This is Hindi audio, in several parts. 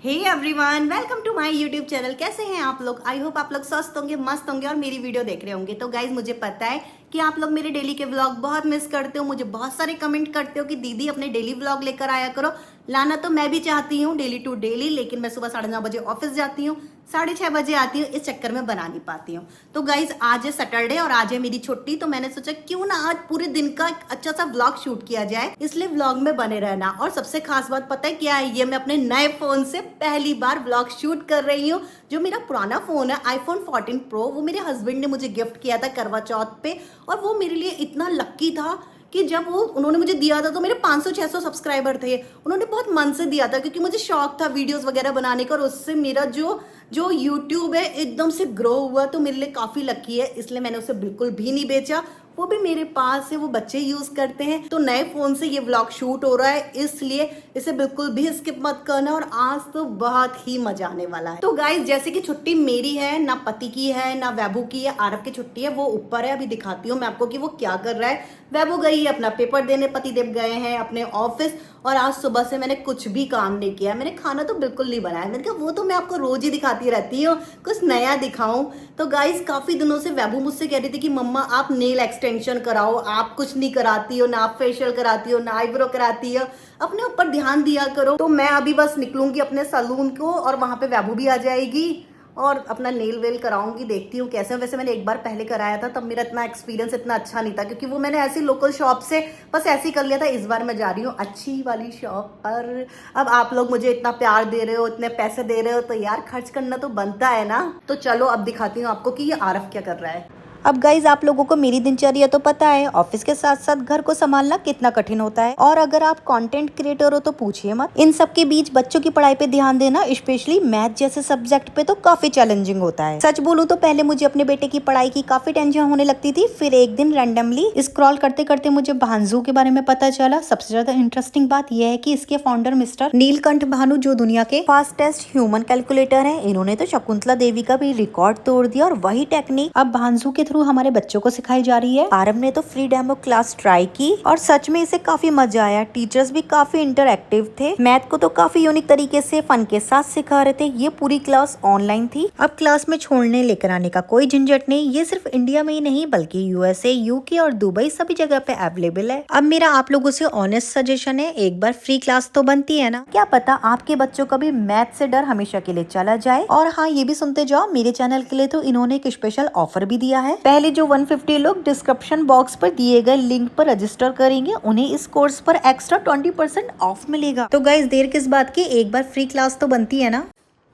Hey everyone, welcome to my YouTube channel. कैसे हैं आप लोग? आई होप आप लोग स्वस्थ होंगे, मस्त होंगे और मेरी वीडियो देख रहे होंगे। तो गाइज, मुझे पता है कि आप लोग मेरे डेली के व्लॉग बहुत मिस करते हो। मुझे बहुत सारे कमेंट करते हो कि दीदी अपने डेली व्लॉग लेकर आया करो। लाना तो मैं भी चाहती हूँ डेली टू डेली, लेकिन मैं सुबह 9:30 बजे ऑफिस जाती हूँ, 6:30 बजे आती हूँ। इस चक्कर में बना नहीं पाती हूँ। तो गाइज, आज है सैटरडे और आज है मेरी छुट्टी, तो मैंने सोचा क्यों ना आज पूरे दिन का एक अच्छा सा व्लॉग शूट किया जाए, इसलिए व्लॉग में बने रहना। और सबसे खास बात पता है क्या है? ये मैं अपने नए फोन से पहली बार व्लॉग शूट कर रही हूँ। जो मेरा पुराना फोन है iPhone 14 Pro, वो मेरे हस्बैंड ने मुझे गिफ्ट किया था करवा चौथ पे। और वो मेरे लिए इतना लक्की था कि जब वो उन्होंने मुझे दिया था तो मेरे 500-600 सब्सक्राइबर थे। उन्होंने बहुत मन से दिया था क्योंकि मुझे शौक था वीडियोस वगैरह बनाने का, और उससे मेरा जो जो यूट्यूब है एकदम से ग्रो हुआ। तो मेरे लिए काफी लकी है, इसलिए मैंने उसे बिल्कुल भी नहीं बेचा। वो भी मेरे पास है, वो बच्चे यूज करते हैं। तो नए फोन से ये व्लॉग शूट हो रहा है, इसलिए इसे बिल्कुल भी स्किप मत करना। और आज तो बहुत ही मजा आने वाला है। तो गाइस, जैसे कि छुट्टी मेरी है, ना पति की है ना वैभू की है। आरव की छुट्टी है, वो ऊपर है। अभी दिखाती हूँ मैं आपको कि वो क्या कर रहा है। वैभू गई है अपना पेपर देने, पतिदेव गए हैं अपने ऑफिस। और आज सुबह से मैंने कुछ भी काम नहीं किया। मैंने खाना तो बिल्कुल नहीं बनाया। मैंने कहा वो तो मैं आपको रोज ही दिखाती रहती हूँ, कुछ नया दिखाऊं। तो गाइस, काफी दिनों से वैभू मुझसे कह रही थी कि मम्मा आप नेल एक्सटेंशन कराओ। आप कुछ नहीं कराती हो, ना आप फेशियल कराती हो, ना आईब्रो कराती हो। अपने ऊपर ध्यान दिया करो। तो मैं अभी बस निकलूंगी अपने सलून को, और वहां पे वैभू भी आ जाएगी और अपना नेल वेल कराऊंगी। देखती हूँ कैसे। वैसे मैंने एक बार पहले कराया था, तब मेरा इतना एक्सपीरियंस इतना अच्छा नहीं था, क्योंकि वो मैंने ऐसी लोकल शॉप से बस ऐसे ही कर लिया था। इस बार मैं जा रही हूँ अच्छी वाली शॉप पर। अब आप लोग मुझे इतना प्यार दे रहे हो, इतने पैसे दे रहे हो, तो यार खर्च करना तो बनता है ना। तो चलो अब दिखाती हूँ आपको कि ये आरव क्या कर रहा है। अब गाइज, आप लोगों को मेरी दिनचर्या तो पता है, ऑफिस के साथ साथ घर को संभालना कितना कठिन होता है। और अगर आप कंटेंट क्रिएटर हो तो पूछिए मत। इन सब के बीच बच्चों की पढ़ाई पे ध्यान देना, स्पेशली मैथ जैसे सब्जेक्ट पे, तो काफी चैलेंजिंग होता है। सच बोलूं तो पहले मुझे अपने बेटे की पढ़ाई की काफी टेंशन होने लगती थी। फिर एक दिन रैंडमली स्क्रॉल करते करते मुझे भांजू के बारे में पता चला। सबसे ज्यादा इंटरेस्टिंग बात यह है कि इसके फाउंडर मिस्टर नीलकंठ भानु, जो दुनिया के फास्टेस्ट ह्यूमन कैलकुलेटर है, इन्होंने तो शकुंतला देवी का भी रिकॉर्ड तोड़ दिया। और वही टेक्निक अब भांजू के थ्रू हमारे बच्चों को सिखाई जा रही है। आरव ने तो फ्री डेमो क्लास ट्राई की और सच में इसे काफी मजा आया। टीचर्स भी काफी इंटरएक्टिव थे। मैथ को तो काफी यूनिक तरीके से फन के साथ सिखा रहे थे। ये पूरी क्लास ऑनलाइन थी। अब क्लास में छोड़ने लेकर आने का कोई झंझट नहीं। ये सिर्फ इंडिया में ही नहीं बल्कि यूएसए, यूके और दुबई सभी जगह पे अवेलेबल है। अब मेरा आप लोगों से ऑनेस्ट सजेशन है, एक बार फ्री क्लास तो बनती है ना। क्या पता आपके बच्चों का भी मैथ से डर हमेशा के लिए चला जाए। और हाँ, ये भी सुनते जाओ, मेरे चैनल के लिए तो इन्होंने एक स्पेशल ऑफर भी दिया है। पहले जो 150 लोग डिस्क्रिप्शन बॉक्स पर दिए गए लिंक पर रजिस्टर करेंगे, उन्हें इस कोर्स पर एक्स्ट्रा 20% ऑफ मिलेगा। तो गाइस, देर किस बात की, एक बार फ्री क्लास तो बनती है ना।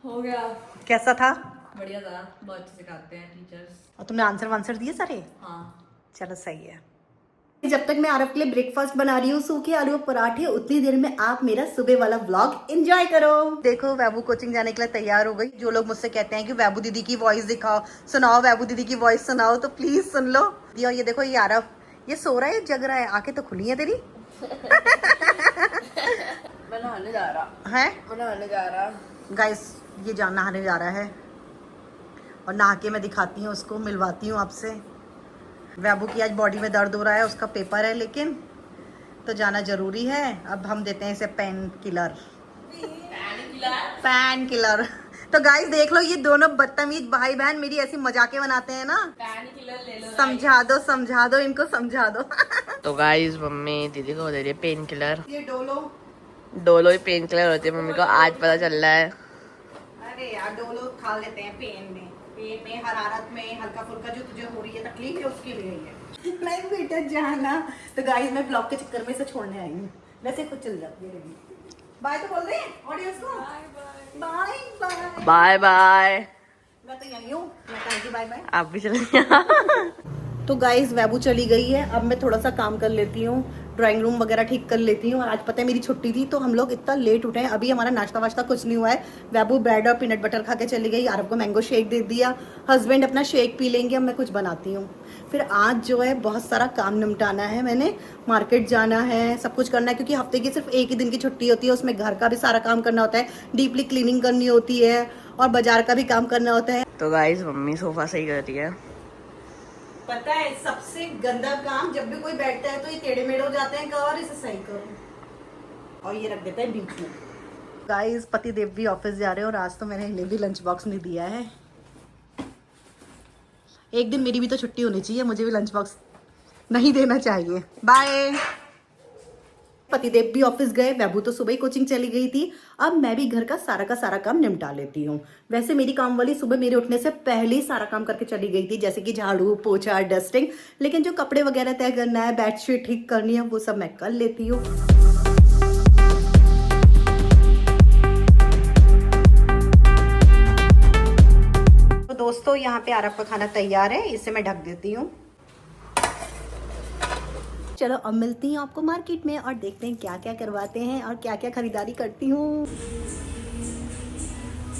हो गया। कैसा था? बढ़िया था, बहुत अच्छे सिखाते हैं टीचर्स। और तुमने आंसर वांसर दिए सारे? हाँ। चलो सही है। जब तक मैं आरव के लिए ब्रेकफास्ट बना रही हूँ सूखे आलू और पराठे, उतनी देर में आप मेरा सुबह वाला व्लॉग एंजॉय करो। देखो, वैभू कोचिंग जाने के लिए तैयार हो गई। जो लोग मुझसे कहते हैं कि वैभू दीदी की वॉइस दिखाओ, सुनाओ वैभू दीदी की वॉइस सुनाओ, तो प्लीज सुन लो। ये देखो, ये आरव ये सो रहा है, जग रहा है। आंखें तो खुली है तेरी। मैं नहाने जा रहा है, मैं नहाने जा रहा। गाइस, ये जान नहाने जा रहा है और नहा के मैं दिखाती हूँ उसको, मिलवाती हूँ आपसे। वैभू की आज बॉडी में दर्द हो रहा है, उसका पेपर है, लेकिन तो जाना जरूरी है। अब हम देते हैं इसे पेन किलर। Pain killer. तो गाइस देख लो, ये दोनों बदतमीज भाई बहन मेरी ऐसी मजाके बनाते हैं ना। पेन किलर ले लो। समझा दो इनको, समझा दो। तो गाइस, मम्मी दीदी को दे रही है पेन किलर। ये डोलो डोलो ही पेन किलर होती है, मम्मी को आज पता चल रहा है। अरे यार, डोलो खा लेते हैं पेन में हरारत में हल्का फुल्का जो तुझे हो रही है तकलीफ है, उसके लिए है। नहीं बेटा जाना। तो गाइस, मैं ब्लॉग के चक्कर में इसे छोड़ने आई हूँ। वैसे खुद चल जाती है। बाय तो बोल दे ऑडियंस को। Bye bye bye bye. मैं तो यहीं हूँ, मैं कहेंगी बाय बाय। आप भी चले। तो गाइस, वैभू चली गई है। अब मैं थोड़ा सा काम कर लेती हूँ, ड्राइंग रूम वगैरह ठीक कर लेती हूँ। और आज पता है मेरी छुट्टी थी, तो हम लोग इतना लेट उठे हैं। अभी हमारा नाश्ता वाश्ता कुछ नहीं हुआ है। वैभू ब्रेड और पीनट बटर खा के चली गई। आरव को मैंगो शेक दे दिया। हस्बैंड अपना शेक पी लेंगे। अब मैं कुछ बनाती हूँ। फिर आज जो है बहुत सारा काम निपटाना है। मैंने मार्केट जाना है, सब कुछ करना है, क्योंकि हफ्ते की सिर्फ एक ही दिन की छुट्टी होती है। उसमें घर का भी सारा काम करना होता है, डीपली क्लीनिंग करनी होती है, और बाजार का भी काम करना होता है। तो गाइस, मम्मी सोफा सही कर रही है। पता है सबसे गंदा काम, जब भी कोई बैठता है तो ये टेढ़े मेढ़े हो जाते हैं, कवर इसे सही करो। और ये रख देते हैं बीच में। गाइस पति देव भी ऑफिस जा रहे हैं और आज तो मैंने इन्हें भी लंच बॉक्स नहीं दिया है। एक दिन मेरी भी तो छुट्टी होनी चाहिए, मुझे भी लंच बॉक्स नहीं देना चाहिए। बाय। पतिदेव भी ऑफिस गए, वैभू तो सुबह ही कोचिंग चली गई थी। अब मैं भी घर का सारा काम निपटा लेती हूँ। वैसे मेरी काम वाली सुबह मेरे उठने से पहले ही सारा काम करके चली गई थी, जैसे कि झाड़ू पोछा डस्टिंग। लेकिन जो कपड़े वगैरह तय करना है, बेडशीट ठीक करनी है, वो सब मैं कर लेती हूँ। तो दोस्तों यहाँ पे आरब का खाना तैयार है, इसे मैं ढक देती हूँ। चलो अब मिलती हूँ आपको मार्केट में और देखते हैं क्या क्या करवाते हैं और क्या क्या खरीदारी करती हूँ।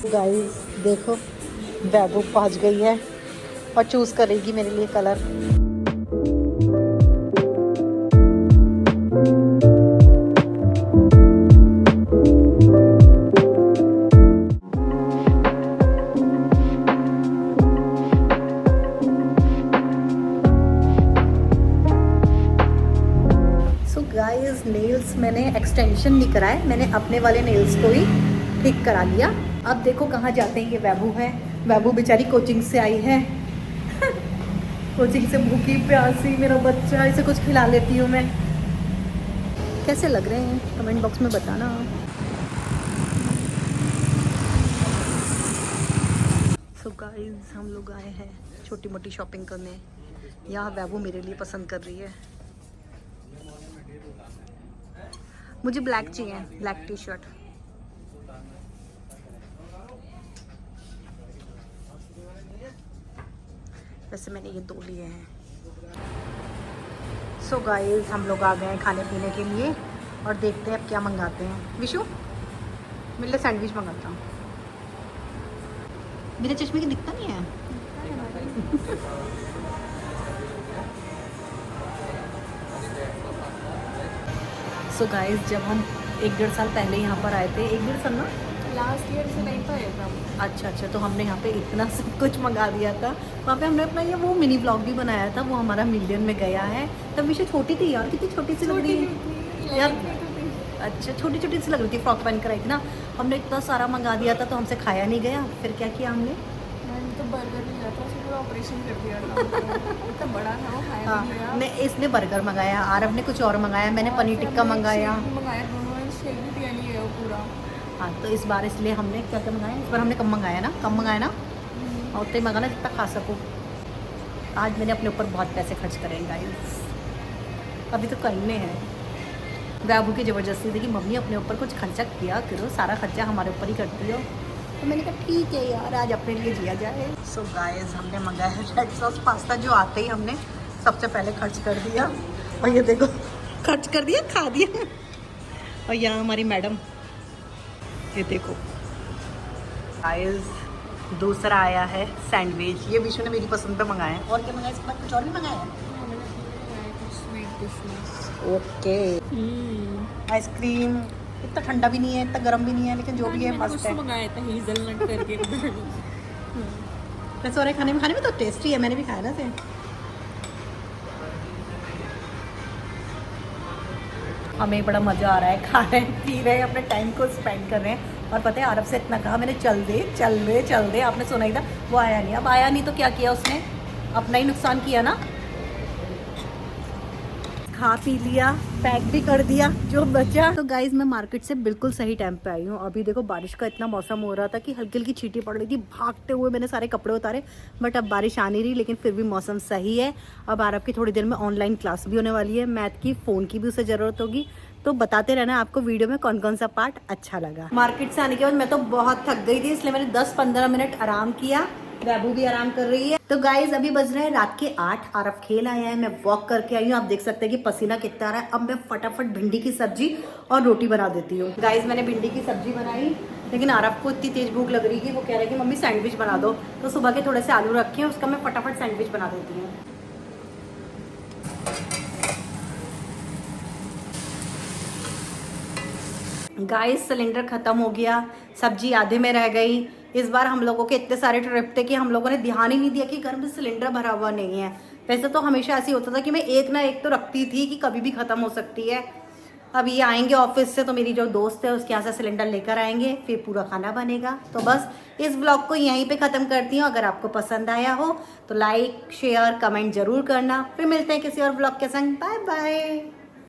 गाइस देखो वैभू पहुँच गई है और चूज करेगी मेरे लिए कलर। गाइस नेल्स मैंने एक्सटेंशन नहीं कराए, मैंने अपने वाले नेल्स को ही ठीक करा लिया। अब देखो कहाँ जाते हैं। ये वैभू है, वैभू बेचारी कोचिंग से आई है कोचिंग से भूखी प्यासी मेरा बच्चा, इसे कुछ खिला लेती हूँ मैं। कैसे लग रहे हैं कमेंट बॉक्स में बताना। सो गाइस हम लोग आए हैं छोटी मोटी शॉपिंग करने। यहाँ वैभू मेरे लिए पसंद कर रही है। मुझे ब्लैक चाहिए, ब्लैक टी शर्ट। वैसे मैंने ये 2 लिए हैं। सो गाइस हम लोग आ गए हैं खाने पीने के लिए और देखते हैं अब क्या मंगाते हैं। विशु मेरे लिए सैंडविच मंगाता हूँ। मेरे चश्मे की दिखता नहीं है। सो गाइस जब हम 1-1.5 साल पहले यहाँ पर आए थे, 1-1.5 साल ना, लास्ट ईयर से नहीं तो आया था। अच्छा तो हमने यहाँ पे इतना सब कुछ मंगा दिया था। वहाँ पे हमने अपना ये वो मिनी ब्लॉग भी बनाया था, वो हमारा मिलियन में गया है। तब विषय छोटी थी यार, कितनी छोटी सी लग रही है यार। अच्छा छोटी सी लग रही थी, फ्रॉक पहन कर आई थी ना। हमने इतना सारा मंगा दिया था तो हमसे खाया नहीं गया। फिर क्या किया हमने, मैंने तो बर्गर लिया था, उसको पूरा ऑपरेशन कर दिया था। इतना बड़ा था वो, खाया नहीं गया। ने इसने बर्गर मंगाया, आरव ने कुछ और मंगाया, मैंने पनीर टिक्का मंगाया। दोनों शेक भी पिया नहीं है वो पूरा। हाँ तो इस बार इसलिए हमने क्या क्या मंगाया, इस बार हमने कम मंगाया ना और उतना ही मंगाना जितना खा सकूँ। आज मैंने अपने ऊपर बहुत पैसे खर्च करें गाइस, अभी तो करने हैं। वैभू की ज़बरदस्ती थी कि मम्मी अपने ऊपर कुछ खर्चा किया करो, सारा खर्चा हमारे ऊपर ही करती हो। तो मैंने कहा ठीक है यार आज अपने लिए जिया जाए। सो गाइस हमने मंगाया है रेड सॉस पास्ता, जो आते ही हमने सबसे पहले खर्च कर दिया। और ये देखो खर्च कर दिया, खा दिया। और यहाँ हमारी मैडम, ये देखो गाइस दूसरा आया है सैंडविच। ये विशु ने मेरी पसंद पे मंगाया है। और क्या मंगाया इसके बाद, कुछ और भी मंगाया है। ओके आइसक्रीम, इतना ठंडा भी नहीं है इतना गर्म भी नहीं है, लेकिन जो भी है मस्त है। मंगाया था हेज़लनट करके। वैसे और खाने में तो टेस्टी है, मैंने भी खाया ना से। हमें बड़ा मज़ा आ रहा है, खा रहे हैं पी रहे हैं, अपने टाइम को स्पेंड कर रहे हैं। और पता है आरब से इतना कहा मैंने, चल दे। आपने सुना ही था, वो आया नहीं। अब आया नहीं तो क्या किया उसने, अपना ही नुकसान किया ना। खा पी लिया, पैक भी कर दिया जो बचा। तो गाइज मैं मार्केट से बिल्कुल सही टाइम पे आई हूँ। अभी देखो बारिश का इतना मौसम हो रहा था कि हल्की हल्की छींटी पड़ रही थी। भागते हुए मैंने सारे कपड़े उतारे, बट अब बारिश आ नहीं रही, लेकिन फिर भी मौसम सही है। अब आरब की थोड़ी देर में ऑनलाइन क्लास भी होने वाली है, मैथ की, फ़ोन की भी उसे ज़रूरत होगी। तो बताते रहना आपको वीडियो में कौन कौन सा पार्ट अच्छा लगा। मार्केट से आने के बाद मैं तो बहुत थक गई थी, इसलिए मैंने 10-15 मिनट आराम किया। वैभू भी आराम कर रही है। तो गाइज अभी बज रहे हैं रात के 8। आरब खेल आया है, मैं वॉक करके आई हूँ। आप देख सकते हैं कि पसीना कितना आ रहा है। अब मैं फटाफट भिंडी की सब्जी और रोटी बना देती हूँ। गाइज मैंने भिंडी की सब्जी बनाई, लेकिन आरब को इतनी तेज भूख लग रही है, वो कह रहे हैं कि मम्मी सैंडविच बना दो। तो सुबह के थोड़े से आलू रखे हैं, उसका मैं फटाफट सैंडविच बना देती हूँ। गाइस सिलेंडर ख़त्म हो गया, सब्जी आधे में रह गई। इस बार हम लोगों के इतने सारे ट्रिप थे कि हम लोगों ने ध्यान ही नहीं दिया कि घर में सिलेंडर भरा हुआ नहीं है। वैसे तो हमेशा ऐसे होता था कि मैं एक ना एक तो रखती थी कि कभी भी ख़त्म हो सकती है। अब ये आएंगे ऑफिस से तो मेरी जो दोस्त है उसके यहाँ से सिलेंडर लेकर आएंगे, फिर पूरा खाना बनेगा। तो बस इस ब्लॉग को यहीं पे ख़त्म करती हूँ। अगर आपको पसंद आया हो तो लाइक शेयर कमेंट ज़रूर करना। फिर मिलते हैं किसी और ब्लॉग के संग। Bye bye.